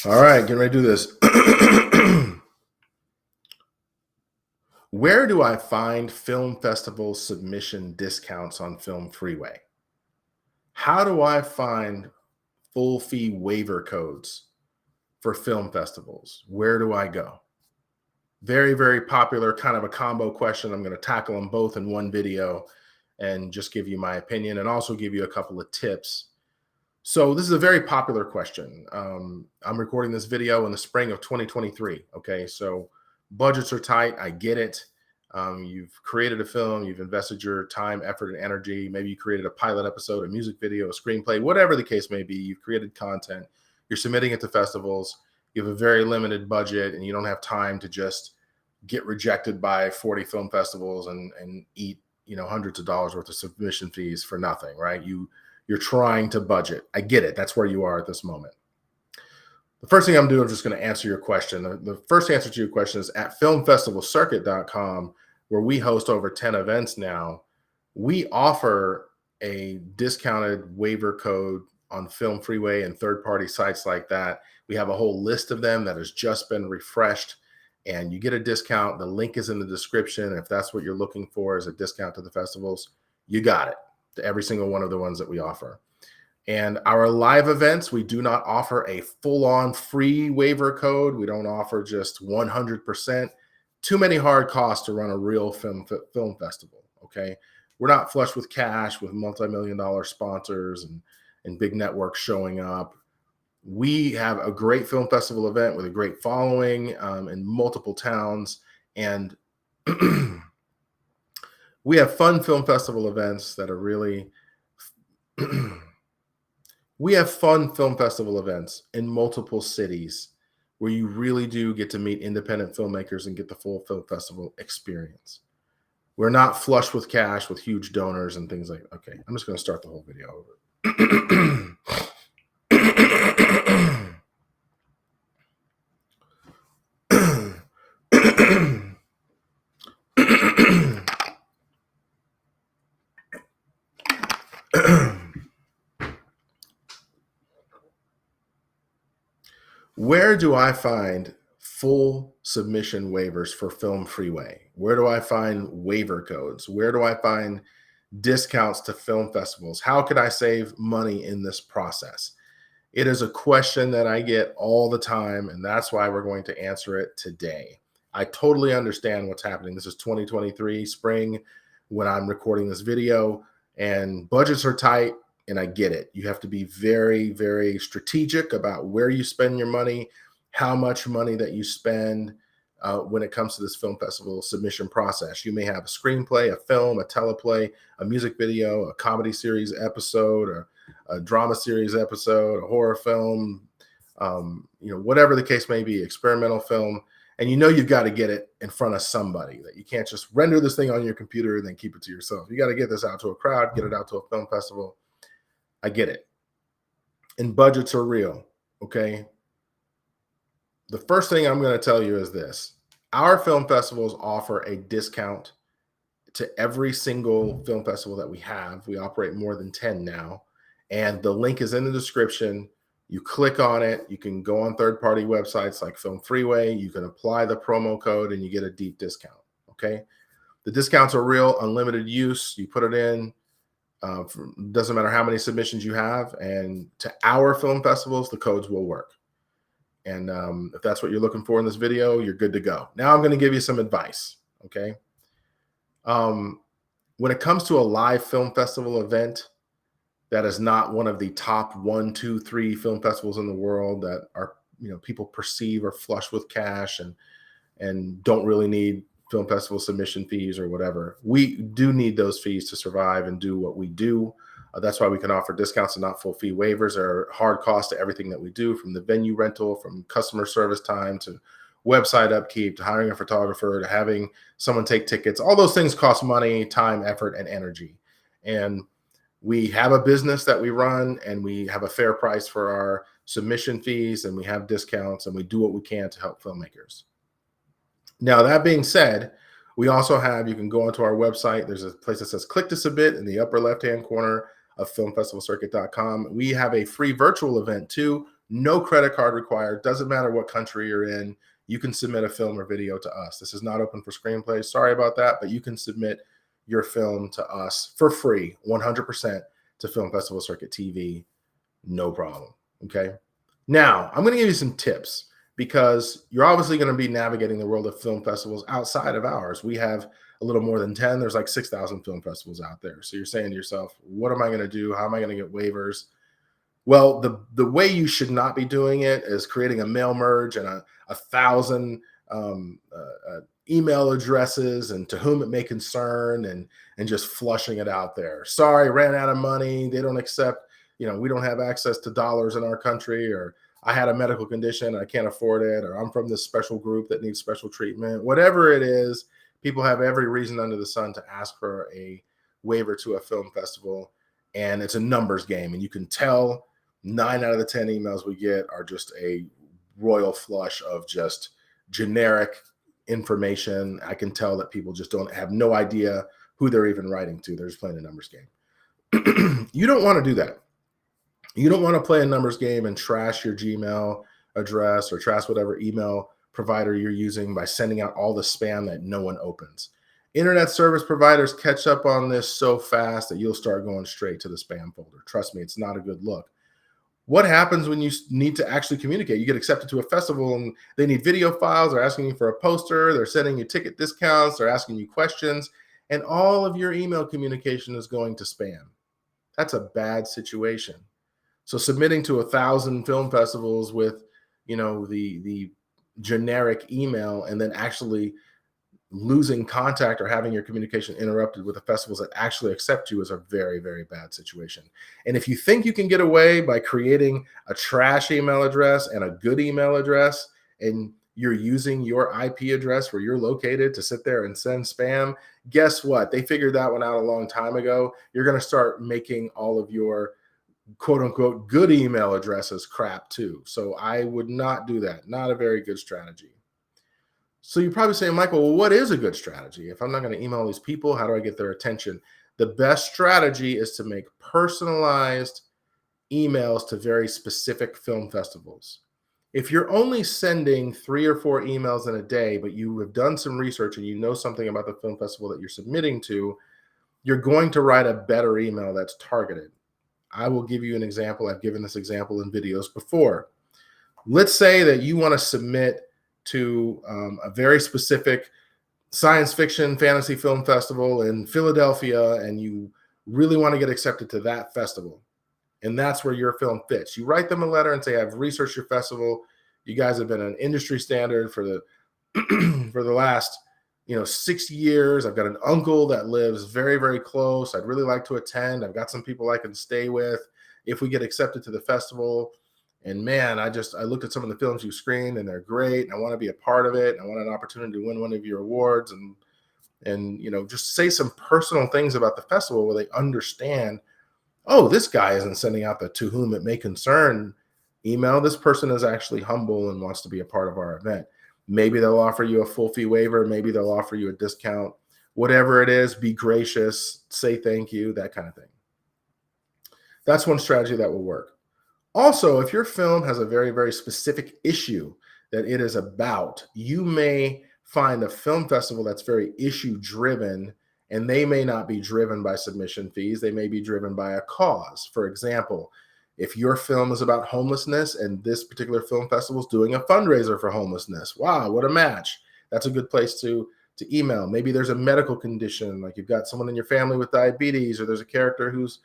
All right, getting ready to do this. Where do I find film festival submission discounts on FilmFreeway? How do I find full fee waiver codes for film festivals? Where do I go? Very, very popular, kind of a combo question. I'm going to tackle them both in one video and just give you my opinion and also give you a couple of tips. So this is a very popular question. I'm recording this video in the spring of 2023. Okay, so budgets are tight. I get it. You've created a film. You've invested your time, effort, and energy. Maybe you created a pilot episode, a music video, a screenplay, whatever the case may be. You've created content. You're submitting it to festivals. You have a very limited budget, and you don't have time to just get rejected by 40 film festivals and eat hundreds of dollars worth of submission fees for nothing, right? You're trying to budget. I get it. That's where you are at this moment. The first thing I'm doing is just going to answer your question. The first answer to your question is at filmfestivalcircuit.com, where we host over 10 events now. We offer a discounted waiver code on FilmFreeway and third-party sites like that. We have a whole list of them that has just been refreshed, and you get a discount. The link is in the description. If that's what you're looking for, is a discount to the festivals, you got it, to every single one of the ones that we offer. And our live events, we do not offer a full-on free waiver code. We don't offer just 100%. Too many hard costs to run a real film festival, okay? We're not flush with cash with multi-million-dollar sponsors and big networks showing up. We have a great film festival event with a great following in multiple towns. And we have fun film festival events that are really... We have fun film festival events in multiple cities where you really do get to meet independent filmmakers and get the full film festival experience. We're not flush with cash with huge donors and things like that. Okay, I'm just going to start the whole video over. Where do I find full submission waivers for FilmFreeway? Where do I find waiver codes? Where do I find discounts to film festivals? How could I save money in this process? It is a question that I get all the time, and that's why we're going to answer it today. I totally understand what's happening. This is 2023 spring when I'm recording this video, and budgets are tight. And I get it. You have to be very, very strategic about where you spend your money, how much money that you spend when it comes to this film festival submission process. You may have a screenplay, a film, a teleplay, a music video, a comedy series episode, or a drama series episode, a horror film, whatever the case may be, experimental film. And you've got to get it in front of somebody, that you can't just render this thing on your computer and then keep it to yourself. You got to get this out to a crowd, get it out to a film festival. I get it. And budgets are real, okay? The first thing I'm going to tell you is this. Our film festivals offer a discount to every single film festival that we have. We operate more than 10 now. And the link is in the description. You click on it. You can go on third-party websites like FilmFreeway. You can apply the promo code and you get a deep discount, okay? The discounts are real, unlimited use. You put it in. Doesn't matter how many submissions you have, and to our film festivals, the codes will work. And if that's what you're looking for in this video, you're good to go. Now I'm going to give you some advice, okay? When it comes to a live film festival event that is not one of the top 1, 2, 3 film festivals in the world that are, people perceive are flush with cash and don't really need film festival submission fees or whatever. We do need those fees to survive and do what we do. That's why we can offer discounts and not full fee waivers. There are hard costs to everything that we do, from the venue rental, from customer service time, to website upkeep, to hiring a photographer, to having someone take tickets. All those things cost money, time, effort, and energy. And we have a business that we run, and we have a fair price for our submission fees, and we have discounts, and we do what we can to help filmmakers. Now, that being said, we also have, you can go onto our website. There's a place that says click to submit in the upper left-hand corner of filmfestivalcircuit.com. We have a free virtual event too No credit card required. Doesn't matter what country you're in. You can submit a film or video to us. This is not open for screenplays. Sorry about that, but you can submit your film to us for free, 100% to Film Festival Circuit TV. No problem. Okay. Now, I'm going to give you some tips because you're obviously going to be navigating the world of film festivals outside of ours. We have a little more than 10. There's like 6,000 film festivals out there. So you're saying to yourself, what am I going to do? How am I going to get waivers? Well, the way you should not be doing it is creating a mail merge and a thousand email addresses and to whom it may concern and just flushing it out there. Sorry, ran out of money. They don't accept, we don't have access to dollars in our country, or I had a medical condition, I can't afford it, or I'm from this special group that needs special treatment. Whatever it is, people have every reason under the sun to ask for a waiver to a film festival, and it's a numbers game. And you can tell 9 out of the 10 emails we get are just a royal flush of just generic information. I can tell that people just have no idea who they're even writing to. They're just playing a numbers game. You don't want to do that. You don't want to play a numbers game and trash your Gmail address or trash whatever email provider you're using by sending out all the spam that no one opens. Internet service providers catch up on this so fast that you'll start going straight to the spam folder. Trust me, it's not a good look. What happens when you need to actually communicate? You get accepted to a festival and they need video files. They're asking you for a poster. They're sending you ticket discounts. They're asking you questions. And all of your email communication is going to spam. That's a bad situation. So submitting to 1,000 film festivals with, the generic email and then actually losing contact or having your communication interrupted with the festivals that actually accept you is a very, very bad situation. And if you think you can get away by creating a trash email address and a good email address, and you're using your IP address where you're located to sit there and send spam, guess what? They figured that one out a long time ago. You're going to start making all of your quote unquote good email addresses crap too. So I would not do that. Not a very good strategy. So you're probably saying, Michael, well, what is a good strategy? If I'm not going to email these people, how do I get their attention? The best strategy is to make personalized emails to very specific film festivals. If you're only sending 3 or 4 emails in a day, but you have done some research and you know something about the film festival that you're submitting to, you're going to write a better email that's targeted. I will give you an example. I've given this example in videos before. Let's say that you want to submit to a very specific science fiction fantasy film festival in Philadelphia, and you really want to get accepted to that festival. And that's where your film fits. You write them a letter and say, I've researched your festival. You guys have been an industry standard for the for the last 6 years. I've got an uncle that lives very, very close. I'd really like to attend. I've got some people I can stay with if we get accepted to the festival. And man, I looked at some of the films you screened and they're great. I want to be a part of it. I want an opportunity to win one of your awards and just say some personal things about the festival where they understand, oh, this guy isn't sending out the to whom it may concern email. This person is actually humble and wants to be a part of our event. Maybe they'll offer you a full fee waiver. Maybe they'll offer you a discount. Whatever it is, be gracious, say thank you, that kind of thing. That's one strategy that will work. Also, if your film has a very, very specific issue that it is about, you may find a film festival that's very issue driven, and they may not be driven by submission fees. They may be driven by a cause. For example, if your film is about homelessness and this particular film festival is doing a fundraiser for homelessness, wow, what a match. That's a good place to email. Maybe there's a medical condition, like you've got someone in your family with diabetes, or there's a character who's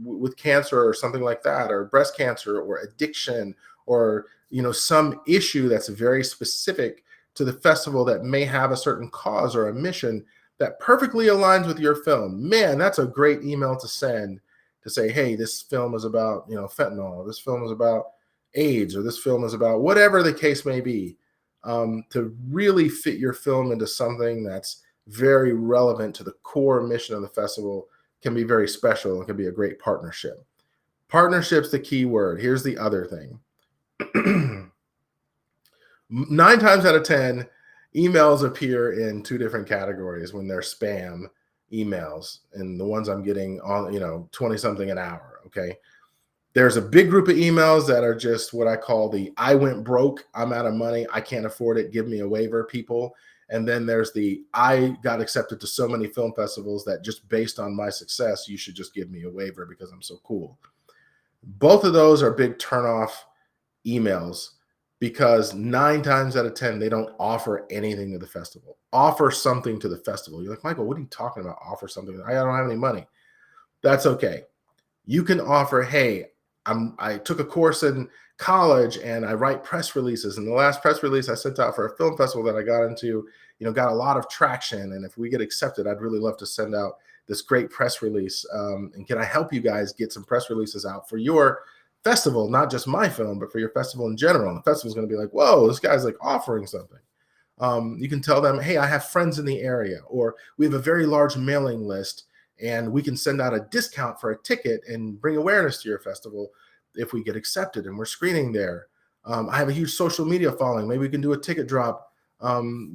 with cancer or something like that, or breast cancer or addiction, or, some issue that's very specific to the festival that may have a certain cause or a mission that perfectly aligns with your film. Man, that's a great email to send to say, hey, this film is about, fentanyl, this film is about AIDS, or this film is about whatever the case may be, to really fit your film into something that's very relevant to the core mission of the festival. Can be very special and can be a great partnership. Partnership's the key word. Here's the other thing. 9 times out of 10, emails appear in 2 different categories when they're spam emails, and the ones I'm getting on, 20 something an hour. Okay. There's a big group of emails that are just what I call the I went broke, I'm out of money, I can't afford it, give me a waiver people. And then there's the I got accepted to so many film festivals that just based on my success, you should just give me a waiver because I'm so cool. Both of those are big turnoff emails because 9 times out of 10, they don't offer anything to the festival. Offer something to the festival. You're like, Michael, what are you talking about? Offer something. I don't have any money. That's okay. You can offer, hey, I took a course in college and I write press releases. And the last press release I sent out for a film festival that I got into, got a lot of traction. And if we get accepted, I'd really love to send out this great press release. And can I help you guys get some press releases out for your festival, not just my film, but for your festival in general? And the festival's going to be like, whoa, this guy's like offering something. You can tell them, hey, I have friends in the area, or we have a very large mailing list and we can send out a discount for a ticket and bring awareness to your festival if we get accepted and we're screening there. I have a huge social media following. Maybe we can do a ticket drop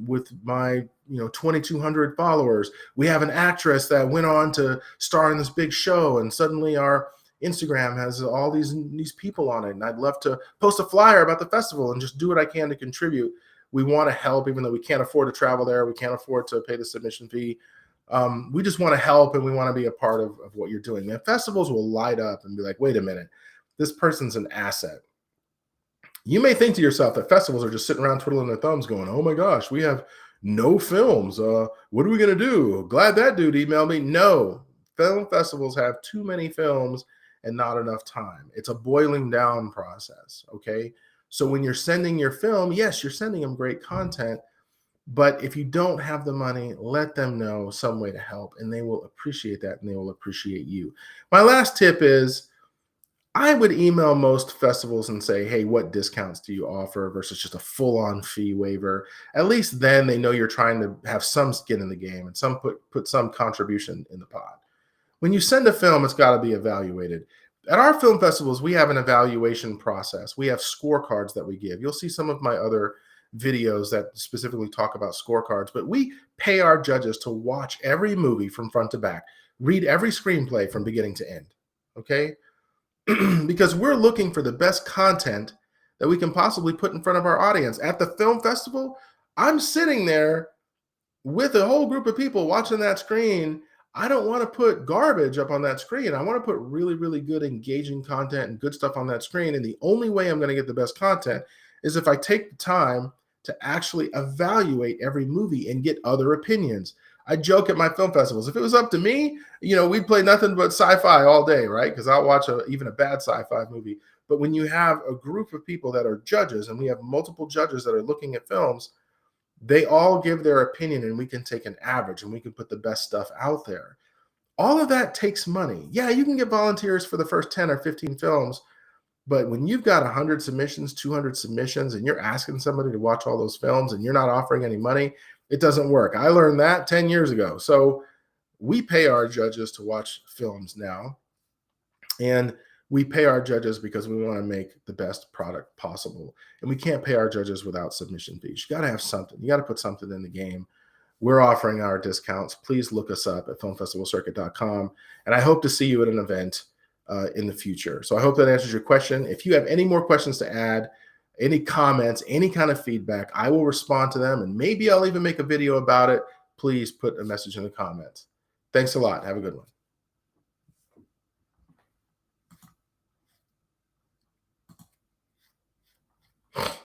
with my 2,200 followers. We have an actress that went on to star in this big show, and suddenly our Instagram has all these people on it. And I'd love to post a flyer about the festival and just do what I can to contribute. We want to help, even though we can't afford to travel there. We can't afford to pay the submission fee. We just want to help and we want to be a part of what you're doing. And festivals will light up and be like, wait a minute, this person's an asset. You may think to yourself that festivals are just sitting around twiddling their thumbs going, oh my gosh, we have no films. What are we going to do? Glad that dude emailed me. No, film festivals have too many films and not enough time. It's a boiling down process, okay? So when you're sending your film, yes, you're sending them great content, but if you don't have the money, let them know some way to help, and they will appreciate that, and they will appreciate you. My last tip is I would email most festivals and say, hey, what discounts do you offer versus just a full-on fee waiver? At least then they know you're trying to have some skin in the game and some put some contribution in the pot. When you send a film, it's got to be evaluated. At our film festivals, we have an evaluation process. We have scorecards that we give. You'll see some of my other videos that specifically talk about scorecards, but we pay our judges to watch every movie from front to back, read every screenplay from beginning to end, okay? Because we're looking for the best content that we can possibly put in front of our audience. At the film festival, I'm sitting there with a whole group of people watching that screen. I don't want to put garbage up on that screen. I want to put really, really good, engaging content and good stuff on that screen. And the only way I'm going to get the best content is if I take the time to actually evaluate every movie and get other opinions. I joke at my film festivals. If it was up to me, we'd play nothing but sci-fi all day, right? Because I'll watch even a bad sci-fi movie. But when you have a group of people that are judges, and we have multiple judges that are looking at films, they all give their opinion, and we can take an average, and we can put the best stuff out there. All of that takes money. Yeah, you can get volunteers for the first 10 or 15 films, but when you've got 100 submissions, 200 submissions, and you're asking somebody to watch all those films and you're not offering any money, it doesn't work. I learned that 10 years ago. So we pay our judges to watch films now, and we pay our judges because we want to make the best product possible. And we can't pay our judges without submission fees. You got to have something. You got to put something in the game. We're offering our discounts. Please look us up at filmfestivalcircuit.com. And I hope to see you at an event in the future. So I hope that answers your question. If you have any more questions to add, any comments, any kind of feedback, I will respond to them. And maybe I'll even make a video about it. Please put a message in the comments. Thanks a lot. Have a good one.